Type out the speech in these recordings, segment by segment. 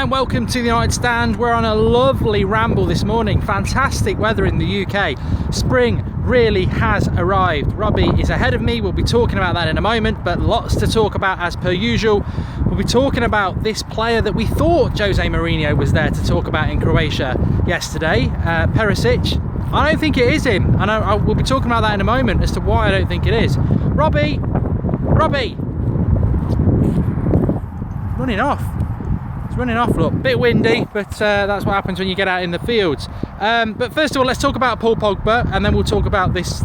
and welcome to the United Stand. We're on a lovely ramble this morning. Fantastic weather in the UK. Spring really has arrived. Robbie is ahead of me. We'll be talking about that in a moment, but lots to talk about as per usual. We'll be talking about this player that we thought Jose Mourinho was there to talk about in Croatia yesterday, Perisic. I don't think it is him, and we'll be talking about that in a moment as to why I don't think it is. Robbie! Running off. It's running off, look. Bit windy, but that's what happens when you get out in the fields. But first of all, let's talk about Paul Pogba, and then we'll talk about this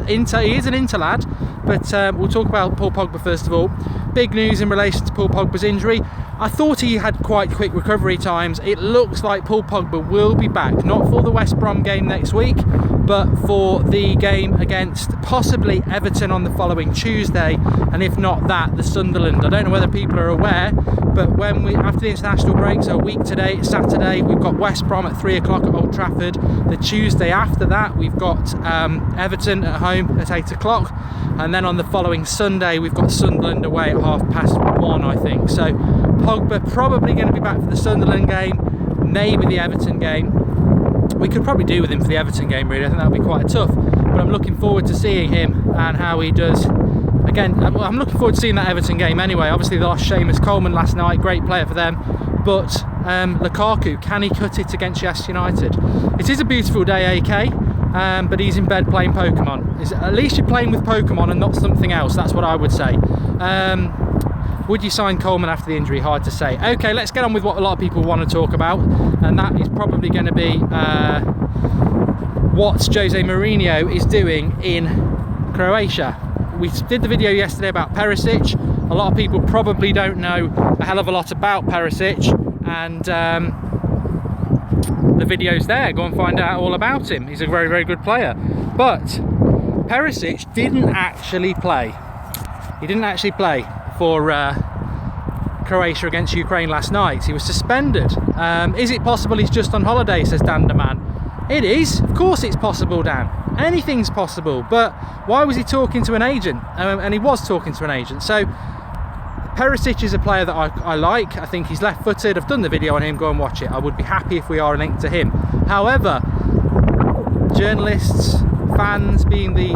Inter. He is an Inter lad, but we'll talk about Paul Pogba first of all. Big news in relation to Paul Pogba's injury. I thought he had quite quick recovery times. It looks like Paul Pogba will be back, not for the West Brom game next week, but for the game against possibly Everton on the following Tuesday, and if not that, the Sunderland. I don't know whether people are aware, but after the international break, so a week today, Saturday, we've got West Brom at 3 o'clock at Old Trafford. The Tuesday after that, we've got Everton at home at 8 o'clock, and then on the following Sunday, we've got Sunderland away at 1:30, I think. So Pogba probably going to be back for the Sunderland game, maybe the Everton game. We could probably do with him for the Everton game, really. I think that would be quite tough, but I'm looking forward to seeing him and how he does. Again, I'm looking forward to seeing that Everton game anyway. Obviously, they lost Seamus Coleman last night, great player for them. But Lukaku, can he cut it against Manchester United? It is a beautiful day, AK, but he's in bed playing Pokemon. At least you're playing with Pokemon and not something else, that's what I would say. Would you sign Coleman after the injury? Hard to say. Okay, let's get on with what a lot of people want to talk about, and that is probably going to be what Jose Mourinho is doing in Croatia. We did the video yesterday about Perisic. A lot of people probably don't know a hell of a lot about Perisic, and the video's there. Go and find out all about him. He's a very, very good player. But Perisic didn't actually play. He didn't actually play for Croatia against Ukraine last night. He was suspended. Is it possible he's just on holiday, says Dan the Man? It is. Of course it's possible, Dan. Anything's possible. But why was he talking to an agent? And he was talking to an agent. So Perisic is a player that I like. I think he's left-footed. I've done the video on him. Go and watch it. I would be happy if we are linked to him. However, journalists, fans, being the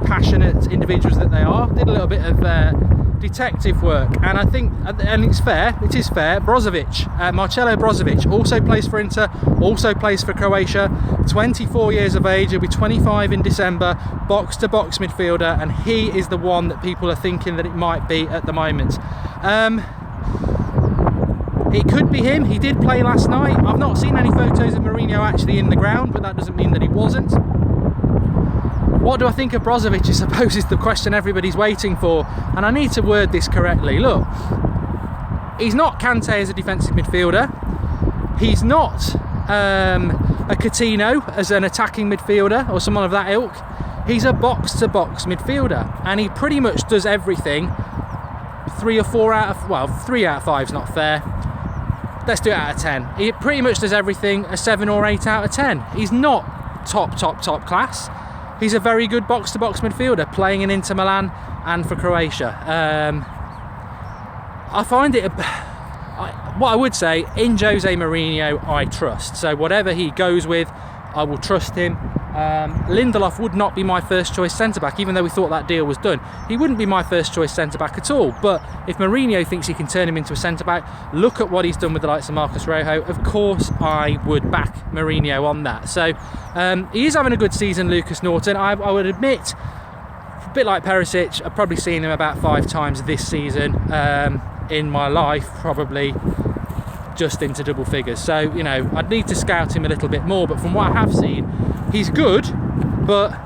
passionate individuals that they are, did a little bit of detective work, and I think, and it's fair, it is fair. Brozovic, Marcelo Brozovic, also plays for Inter, also plays for Croatia, 24 years of age, he'll be 25 in December, box-to-box midfielder, and he is the one that people are thinking that it might be at the moment. It could be him. He did play last night. I've not seen any photos of Mourinho actually in the ground, but that doesn't mean that he wasn't. What do I think of Brozovic, I suppose, is the question everybody's waiting for, and I need to word this correctly. Look, he's not Kante as a defensive midfielder. He's not a Coutinho as an attacking midfielder or someone of that ilk. He's a box-to-box midfielder, and he pretty much does everything. 3 out of 5 is not fair. Let's do it out of 10. He pretty much does everything a 7 or 8 out of 10. He's not top class. He's a very good box-to-box midfielder playing in Inter Milan and for Croatia. I find it, what I would say, in Jose Mourinho, I trust. So whatever he goes with, I will trust him. Lindelof would not be my first choice centre-back, even though we thought that deal was done. He wouldn't be my first choice centre-back at all. But if Mourinho thinks he can turn him into a centre-back, look at what he's done with the likes of Marcos Rojo. Of course, I would back Mourinho on that. So he is having a good season, Lucas Norton. I would admit, a bit like Perisic, I've probably seen him about 5 times this season in my life, probably just into double figures. So, I'd need to scout him a little bit more, but from what I have seen, he's good, but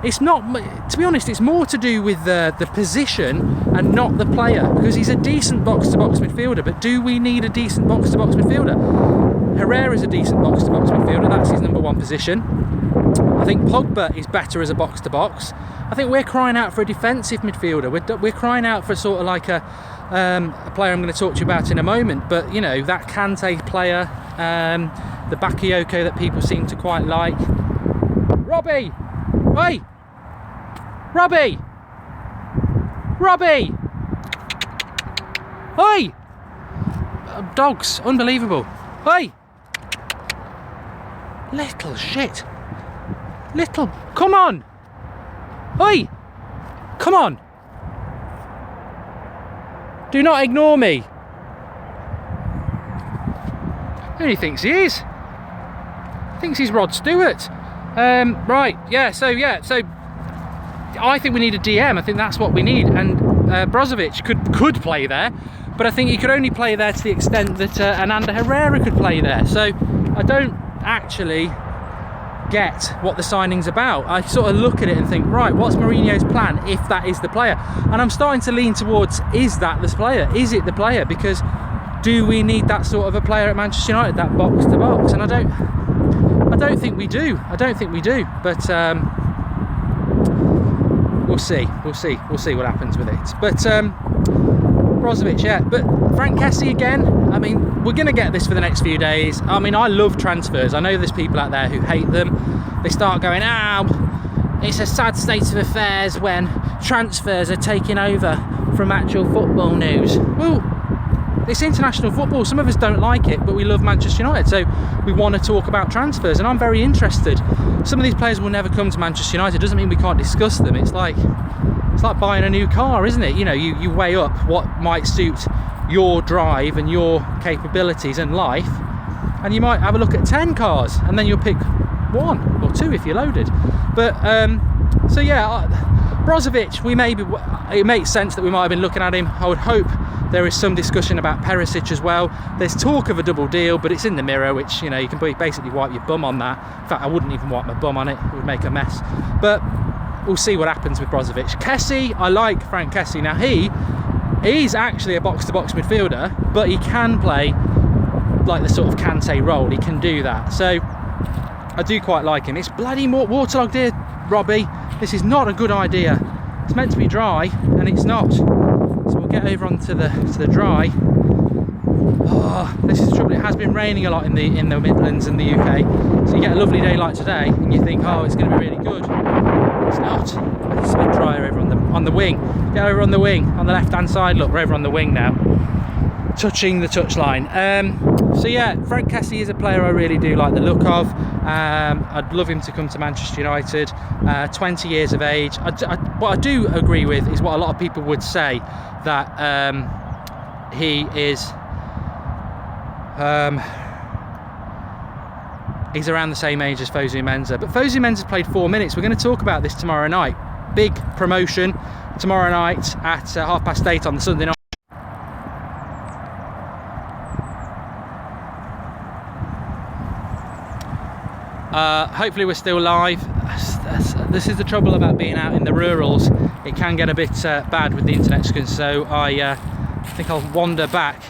it's not, to be honest, it's more to do with the position and not the player, because he's a decent box-to-box midfielder, but do we need a decent box-to-box midfielder? Herrera's a decent box-to-box midfielder, that's his number 1 position. I think Pogba is better as a box-to-box. I think we're crying out for a defensive midfielder. We're crying out for sort of like a player I'm going to talk to you about in a moment, but that Kante player, the Bakayoko that people seem to quite like. Robbie! Hey! Robbie! Hey! Dogs, unbelievable. Hey! Little shit. Little, come on! Oi! Come on! Do not ignore me. Who do he thinks he is? Thinks he's Rod Stewart. Right, so I think we need a DM. I think that's what we need, and Brozovic could play there, but I think he could only play there to the extent that Ananda Herrera could play there. So I don't actually get what the signing's about. I sort of look at it and think, right, what's Mourinho's plan if that is the player? And I'm starting to lean towards, is that the player? Is it the player? Because do we need that sort of a player at Manchester United, that box to box? And I don't think we do. I don't think we do. But we'll see what happens with it. But Brozovic, yeah. But Frank Kessie again. I mean, we're going to get this for the next few days. I mean, I love transfers. I know there's people out there who hate them. They start going, it's a sad state of affairs when transfers are taking over from actual football news. Well, it's international football. Some of us don't like it, but we love Manchester United, so we want to talk about transfers, and I'm very interested. Some of these players will never come to Manchester United. Doesn't mean we can't discuss them. It's like buying a new car, isn't it? You know, you weigh up what might suit your drive and your capabilities in life, and you might have a look at 10 cars, and then you'll pick 1 or 2 if you're loaded. But so yeah, Brozovic, it makes sense that we might have been looking at him. I would hope there is some discussion about Perisic as well. There's talk of a double deal, but it's in the mirror, which, you know, you can basically wipe your bum on that. In fact, I wouldn't even wipe my bum on it. It would make a mess. But we'll see what happens with Brozovic. Kessie, I like Frank Kessie. Now, he's actually a box-to-box midfielder, but he can play like the sort of Kante role. He can do that. So I do quite like him. It's bloody waterlogged here, Robbie. This is not a good idea. It's meant to be dry, and it's not. So we'll get over onto the dry. Oh, this is the trouble. It has been raining a lot in the Midlands and the UK. So you get a lovely day like today, and you think, oh, it's going to be really good. It's not. It's a bit drier over on the wing. Get over on the wing, on the left-hand side. Look, we're over on the wing now, touching the touchline. So yeah, Frank Kessie is a player I really do like the look of. I'd love him to come to Manchester United. 20 years of age. What I do agree with is what a lot of people would say, that he is he's around the same age as Fosu Mensah. But Fosu Mensah played 4 minutes. We're going to talk about this tomorrow night. Big promotion tomorrow night at 8:30 on the Sunday night. Hopefully we're still live. This is the trouble about being out in the rurals. It can get a bit bad with the internet, so I think I'll wander back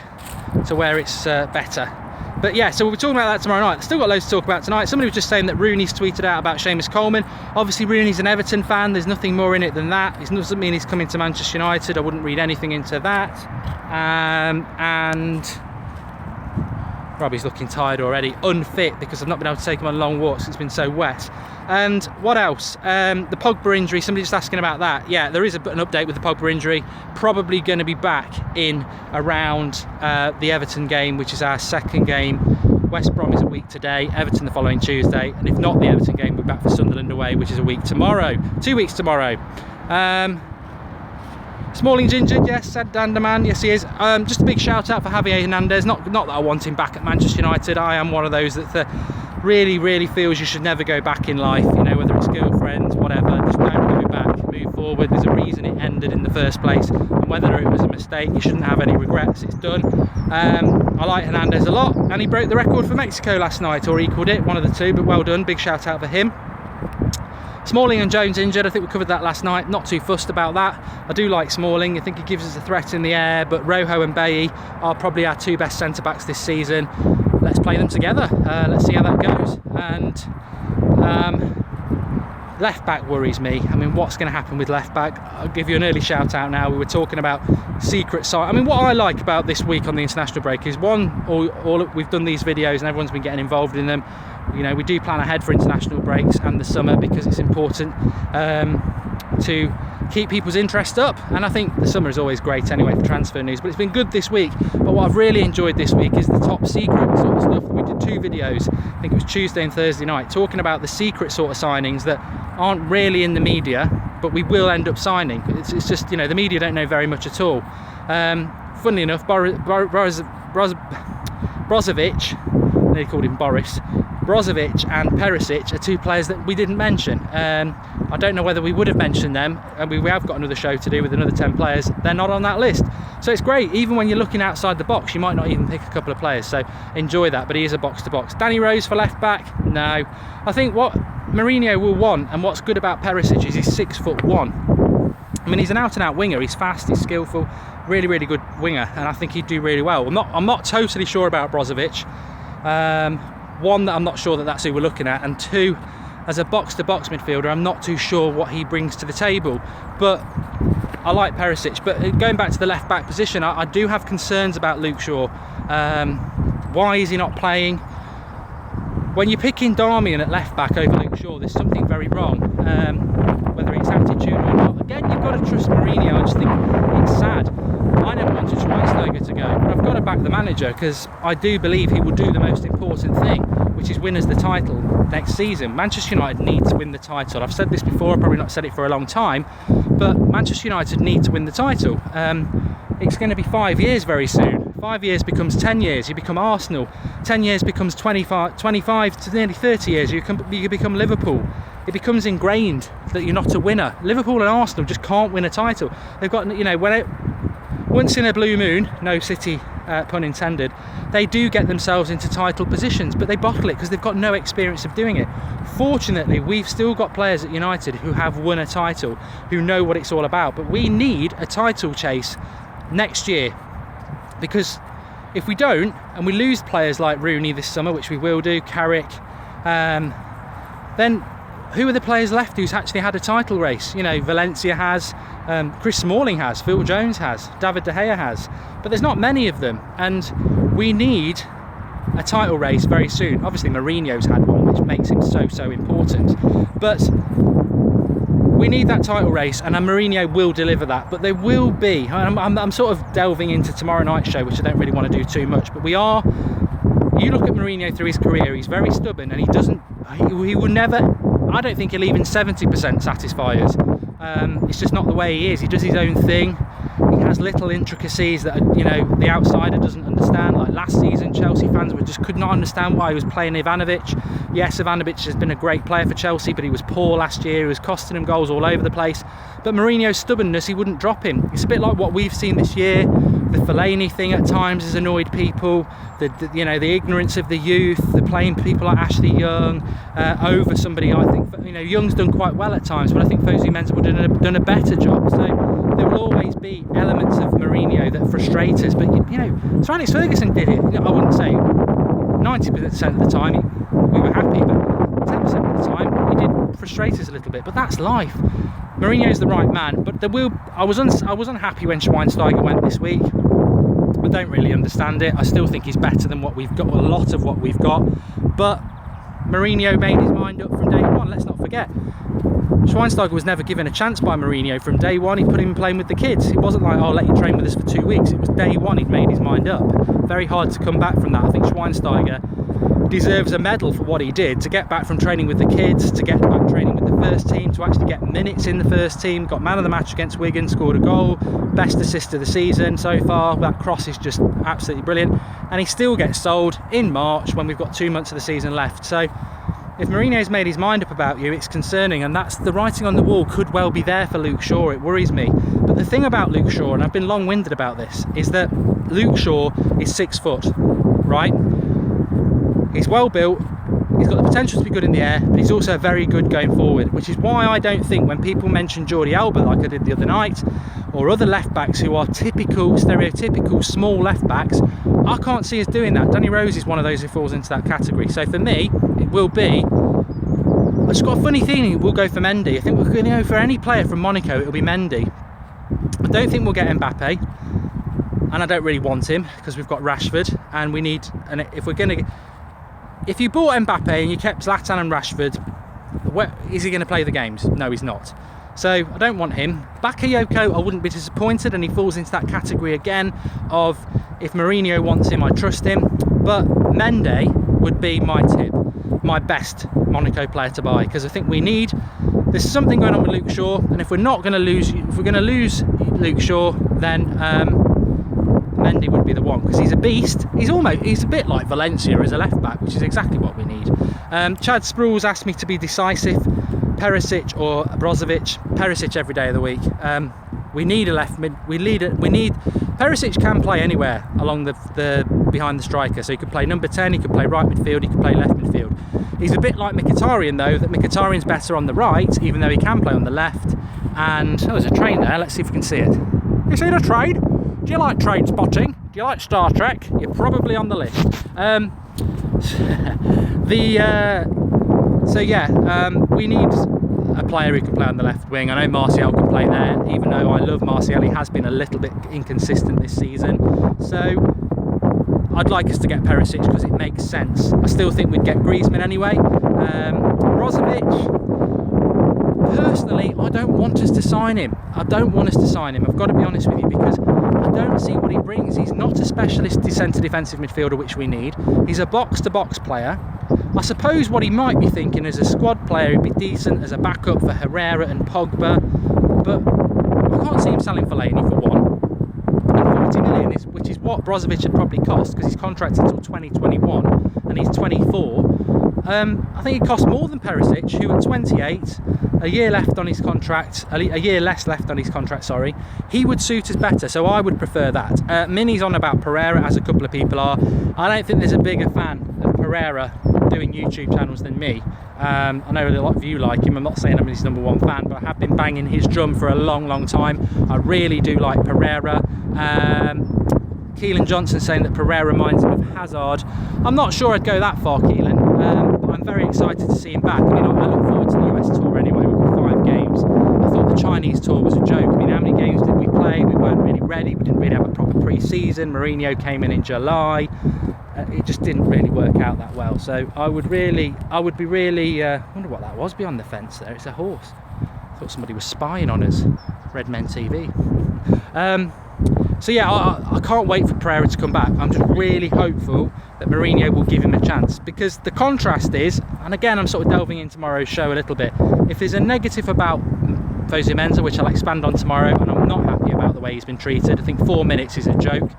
to where it's better. But yeah, so we'll be talking about that tomorrow night. Still got loads to talk about tonight. Somebody was just saying that Rooney's tweeted out about Seamus Coleman. Obviously Rooney's an Everton fan. There's nothing more in it than that. It doesn't mean he's coming to Manchester United. I wouldn't read anything into that. And Robbie's looking tired already, unfit, because I've not been able to take him on long walks. It's been so wet. And what else? The Pogba injury, somebody just asking about that. Yeah, there is an update with the Pogba injury. Probably going to be back in around the Everton game, which is our second game. West Brom is a week today, Everton the following Tuesday, and if not the Everton game, we're back for Sunderland away, which is a week tomorrow. 2 weeks tomorrow. Smalling's injured, yes, said Danderman, yes he is. Just a big shout out for Javier Hernandez. Not that I want him back at Manchester United. I am one of those that really feels you should never go back in life, you know, whether it's girlfriends, whatever, just don't go back, move forward. There's a reason it ended in the first place, and whether it was a mistake, you shouldn't have any regrets. It's done. I like Hernandez a lot, and he broke the record for Mexico last night, or equalled it, one of the two, but well done, big shout out for him. Smalling and Jones injured. I think we covered that last night. Not too fussed about that. I do like Smalling. I think he gives us a threat in the air, but Rojo and Bailly are probably our 2 best centre-backs this season. Let's play them together. Let's see how that goes. And left-back worries me. I mean, what's going to happen with left-back? I'll give you an early shout-out now. We were talking about secret side. I mean, what I like about this week on the international break is, one, we've done these videos and everyone's been getting involved in them. You know, we do plan ahead for international breaks and the summer, because it's important to keep people's interest up. And I think the summer is always great anyway for transfer news, but it's been good this week. But what I've really enjoyed this week is the top secret sort of stuff. We did 2 videos, I think it was Tuesday and Thursday night, talking about the secret sort of signings that aren't really in the media, but we will end up signing. It's just, you know, the media don't know very much at all. Funnily enough, Brozovic, they called him Boris, Brozovic and Perisic are 2 players that we didn't mention. I don't know whether we would have mentioned them, and we have got another show to do with another 10 players. They're not on that list. So it's great, even when you're looking outside the box, you might not even pick a couple of players, so enjoy that. But he is a box to box. Danny Rose for left back? No. I think what Mourinho will want, and what's good about Perisic, is he's 6'1". I mean, he's an out and out winger. He's fast, he's skillful, really, really good winger, and I think he'd do really well. I'm not totally sure about Brozovic. One, that I'm not sure that that's who we're looking at, and 2, as a box-to-box midfielder, I'm not too sure what he brings to the table. But I like Perisic. But going back to the left-back position, I do have concerns about Luke Shaw. Why is he not playing? When you're picking Darmian at left-back over Luke Shaw, there's something very wrong. Whether it's attitude or not. Again, you've got to trust Mourinho. I just think it's sad. I never wanted Schweinsteiger to go, but I've got to back the manager, because I do believe he will do the most important thing, which is win us the title next season. Manchester United need to win the title. I've said this before, I've probably not said it for a long time, but Manchester United need to win the title. It's going to be 5 years very soon. 5 years becomes 10 years, you become Arsenal. 10 years becomes 25 to nearly 30 years, you become Liverpool. It becomes ingrained that you're not a winner. Liverpool and Arsenal just can't win a title. They've got, you know, once in a blue moon, no City pun intended, they do get themselves into title positions, but they bottle it because they've got no experience of doing it. Fortunately, we've still got players at United who have won a title, who know what it's all about, but we need a title chase next year, because if we don't, and we lose players like Rooney this summer, which we will do, Carrick, then who are the players left who's actually had a title race? You know, Valencia has, Chris Smalling has, Phil Jones has, David De Gea has, but there's not many of them, and we need a title race very soon. Obviously Mourinho's had one, which makes him so important, but we need that title race, and Mourinho will deliver that. But there will be, I'm sort of delving into tomorrow night's show, which I don't really want to do too much, but you look at Mourinho through his career, he's very stubborn, and he will never, I don't think he'll even 70% satisfy us. It's just not the way he is. He does his own thing. He has little intricacies that, you know, the outsider doesn't understand. Like last season, Chelsea fans could not understand why he was playing Ivanovic. Yes, Ivanovic has been a great player for Chelsea, but he was poor last year. He was costing him goals all over the place. But Mourinho's stubbornness, he wouldn't drop him. It's a bit like what we've seen this year. The Fellaini thing at times has annoyed people. The ignorance of the youth, the playing people like Ashley Young over somebody. I think, you know, Young's done quite well at times, but I think Fosu Mensah would have done a better job. So there will always be elements of Mourinho that frustrate us. But you know, Sir Alex Ferguson did it. I wouldn't say 90% of the time we were happy, but 10% of the time he did frustrate us a little bit. But that's life. Mourinho's the right man, but I was unhappy when Schweinsteiger went this week. I don't really understand it. I still think he's better than what we've got, a lot of what we've got. But Mourinho made his mind up from day one. Let's not forget, Schweinsteiger was never given a chance by Mourinho from day one. He put him playing with the kids. It wasn't like, oh, I'll let you train with us for 2 weeks. It was day one he'd made his mind up. Very hard to come back from that. I think Schweinsteiger deserves a medal for what he did, to get back from training with the kids, to get back training with the first team, to actually get minutes in the first team. Got man of the match against Wigan, scored a goal, best assist of the season so far. That cross is just absolutely brilliant, and he still gets sold in March when we've got 2 months of the season left. So if Mourinho's made his mind up about you, it's concerning, and that's the writing on the wall could well be there for Luke Shaw. It worries me. But the thing about Luke Shaw, and I've been long-winded about this, is that Luke Shaw is 6 foot, right? He's well built, he's got the potential to be good in the air, but he's also very good going forward, which is why I don't think when people mention Jordi Alba like I did the other night, or other left backs who are typical, stereotypical small left backs, I can't see us doing that. Danny Rose is one of those who falls into that category. So for me, it will be, I've just got a funny feeling we'll go for Mendy. I think we're going to go for any player from Monaco, it'll be Mendy. I don't think we'll get Mbappe, and I don't really want him because we've got Rashford, and we need, and if you bought Mbappe and you kept Zlatan and Rashford, is he going to play the games? No, he's not. So I don't want him. Bakayoko, I wouldn't be disappointed, and he falls into that category again of if Mourinho wants him, I trust him. But Mendy would be my tip, my best Monaco player to buy, because I think there's something going on with Luke Shaw, and if we're going to lose Luke Shaw, then Mendy would be the one, because he's a beast. He's a bit like Valencia as a left back, which is exactly what we need. Chad Sproul's asked me to be decisive, Perisic or Brozovic. Perisic every day of the week. We need a left mid. We need Perisic can play anywhere along the behind the striker. So he could play number 10, he could play right midfield, he could play left midfield. He's a bit like Mkhitaryan though, that Mkhitaryan's better on the right, even though he can play on the left. And there's a train there. Let's see if we can see it. You seen a train? Do you like train spotting? Do you like Star Trek? You're probably on the list. We need a player who can play on the left wing. I know Martial can play there, even though I love Martial, he has been a little bit inconsistent this season. So I'd like us to get Perisic because it makes sense. I still think we'd get Griezmann anyway. Brozovic, personally, I don't want us to sign him. I've got to be honest with you, because I don't see what he brings. He's not a specialist centre defensive midfielder, which we need. He's a box-to-box player. I suppose what he might be thinking as a squad player, he'd be decent as a backup for Herrera and Pogba, but I can't see him selling Fellaini for one. And 40 million, which is what Brozovic had probably cost, because he's contracted until 2021 and he's 24. I think it costs more than Perisic, who at 28, a year left on his contract, a year less left on his contract, sorry, he would suit us better, so I would prefer that. Minnie's on about Pereira, as a couple of people are. I don't think there's a bigger fan of Pereira doing YouTube channels than me. I know a lot of you like him. I'm not saying I'm his number one fan, but I have been banging his drum for a long time. I really do like Pereira. Keelan Johnson saying that Pereira reminds him of Hazard. I'm not sure I'd go that far, Keelan, but I'm very excited to see him back. I mean, I look forward to the US tour anyway. We've got 5 games. I thought the Chinese tour was a joke. I mean, how many games did we play? We weren't really ready. We didn't really have a proper pre-season. Mourinho came in July. It just didn't really work out that well. So I would be really, I wonder what that was beyond the fence there. It's a horse. I thought somebody was spying on us. Red Men TV. So yeah, I can't wait for Pereira to come back. I'm just really hopeful that Mourinho will give him a chance, because the contrast is, and again I'm sort of delving in tomorrow's show a little bit, if there's a negative about Jose Mourinho, which I'll expand on tomorrow, and I'm not happy about the way he's been treated. I think 4 minutes is a joke.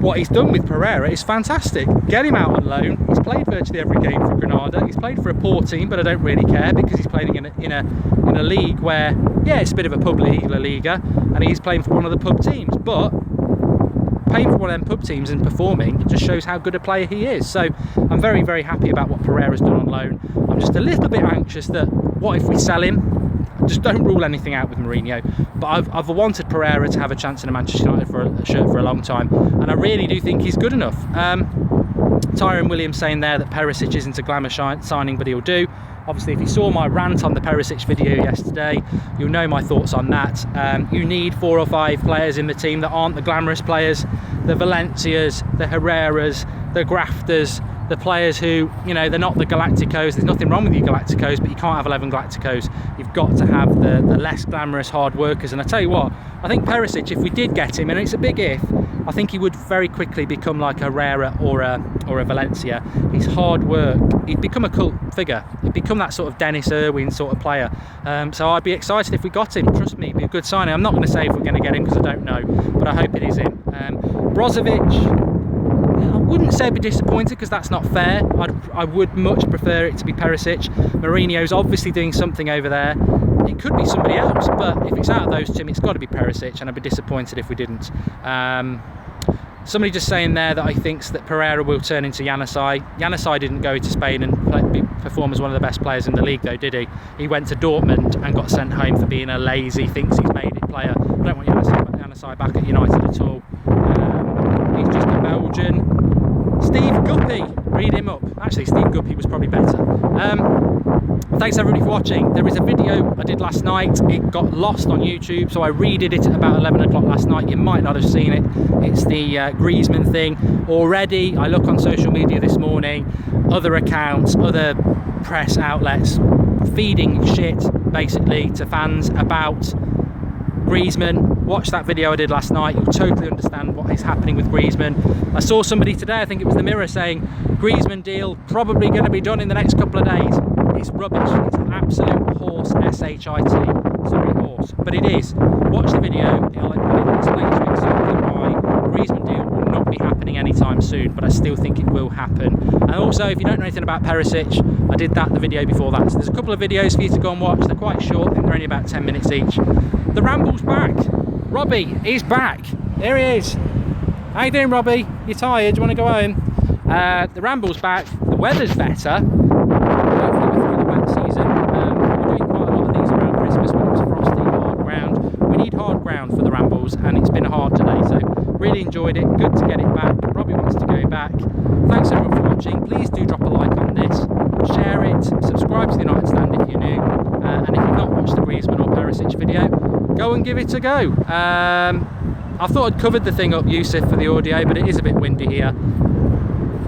What he's done with Pereira is fantastic. Get him out on loan. He's played virtually every game for Granada. He's played for a poor team, but I don't really care, because he's playing in a league where, yeah, it's a bit of a pub league, La Liga, and he's playing for one of the pub teams. But playing for one of them pub teams and performing just shows how good a player he is. So I'm very, very happy about what Pereira's done on loan. I'm just a little bit anxious that what if we sell him? Just don't rule anything out with Mourinho, but I've wanted Pereira to have a chance in a Manchester United shirt for a long time, and I really do think he's good enough. Tyrone Williams saying there that Perisic isn't a glamour signing, but he'll do. Obviously, if you saw my rant on the Perisic video yesterday, you'll know my thoughts on that. You need 4 or 5 players in the team that aren't the glamorous players, the Valencias, the Herreras, the grafters, the players who, you know, they're not the Galacticos. There's nothing wrong with you Galacticos, but you can't have 11 Galacticos. You've got to have the less glamorous hard workers. And I tell you what, I think Perisic, if we did get him, and it's a big if, I think he would very quickly become like a Herrera or a Valencia. He's hard work. He'd become a cult figure. He'd become that sort of Dennis Irwin sort of player. So I'd be excited if we got him. Trust me, it'd be a good signing. I'm not going to say if we're going to get him because I don't know, but I hope it is him. Brozovic, I wouldn't say I'd be disappointed, because that's not fair. I would much prefer it to be Perisic. Mourinho's obviously doing something over there. It could be somebody else, but if it's out of those two, it's got to be Perisic, and I'd be disappointed if we didn't. Somebody just saying there that I think that Pereira will turn into Januzaj. Januzaj didn't go to Spain and perform as one of the best players in the league though, did he? He went to Dortmund and got sent home for being a lazy, thinks he's made it player. I don't want Januzaj back at United at all. He's just a Belgian. Steve Guppy, read him up. Actually, Steve Guppy was probably better. Thanks everybody for watching. There is a video I did last night. It got lost on YouTube, so I redid it at about 11 o'clock last night. You might not have seen it. It's the Griezmann thing. Already, I look on social media this morning, other accounts, other press outlets feeding shit, basically to fans about Griezmann. Watch that video I did last night, you'll totally understand what is happening with Griezmann. I saw somebody today, I think it was the Mirror, saying Griezmann deal probably going to be done in the next couple of days. It's rubbish, it's an absolute horse, S-H-I-T, sorry horse, but it is. Watch the video, it'll explain to you exactly why Griezmann deal will not be happening anytime soon, but I still think it will happen. And also, if you don't know anything about Perisic, I did the video before that, so there's a couple of videos for you to go and watch. They're quite short, I think they're only about 10 minutes each. The Ramble's back. Robbie is back. Here he is. How you doing, Robbie? You tired? Do you want to go home? The Ramble's back. The weather's better. Hopefully we're through the wet season. We're doing quite a lot of these around Christmas when it's frosty, hard ground. We need hard ground for the Rambles, and it's been hard today, so really enjoyed it. Good to get it back. Robbie wants to go back. Thanks everyone for watching. Please do drop a like on this, share it, subscribe to the United Stand if you're new, and if you've not watched the Griezmann or Perisic video, go and give it a go. I thought I'd covered the thing up, Yusuf, for the audio, but it is a bit windy here.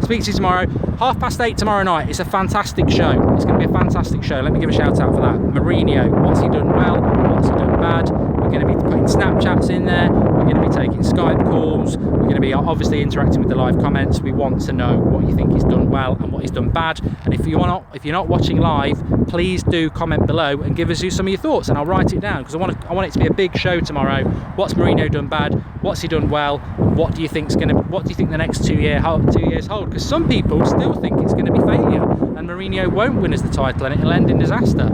Speak to you tomorrow, 8:30 tomorrow night. It's a fantastic show. It's going to be a fantastic show. Let me give a shout out for that. Mourinho, what's he done well? What's he done bad? We're going to be putting Snapchats in there. We're going to be taking Skype calls. We're going to be obviously interacting with the live comments. We want to know what you think he's done well and what he's done bad. And if you're not watching live, please do comment below and give us some of your thoughts, and I'll write it down, because I want it to be a big show tomorrow. What's Mourinho done bad? What's he done well? What do you think the next 2 years hold? Because some people still think it's going to be failure and Mourinho won't win us the title and it'll end in disaster.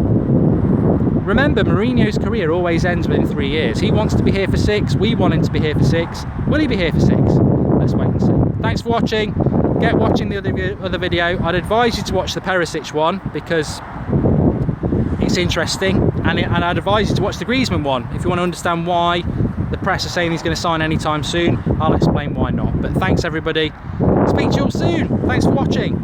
Remember, Mourinho's career always ends within 3 years. He wants to be here for 6. We want him to be here for 6. Will he be here for 6? Let's wait and see. Thanks for watching. Get watching the other video. I'd advise you to watch the Perisic one because it's interesting, and I'd advise you to watch the Griezmann one if you want to understand why the press are saying he's going to sign anytime soon. I'll explain why not. But thanks everybody. Speak to you all soon. Thanks for watching.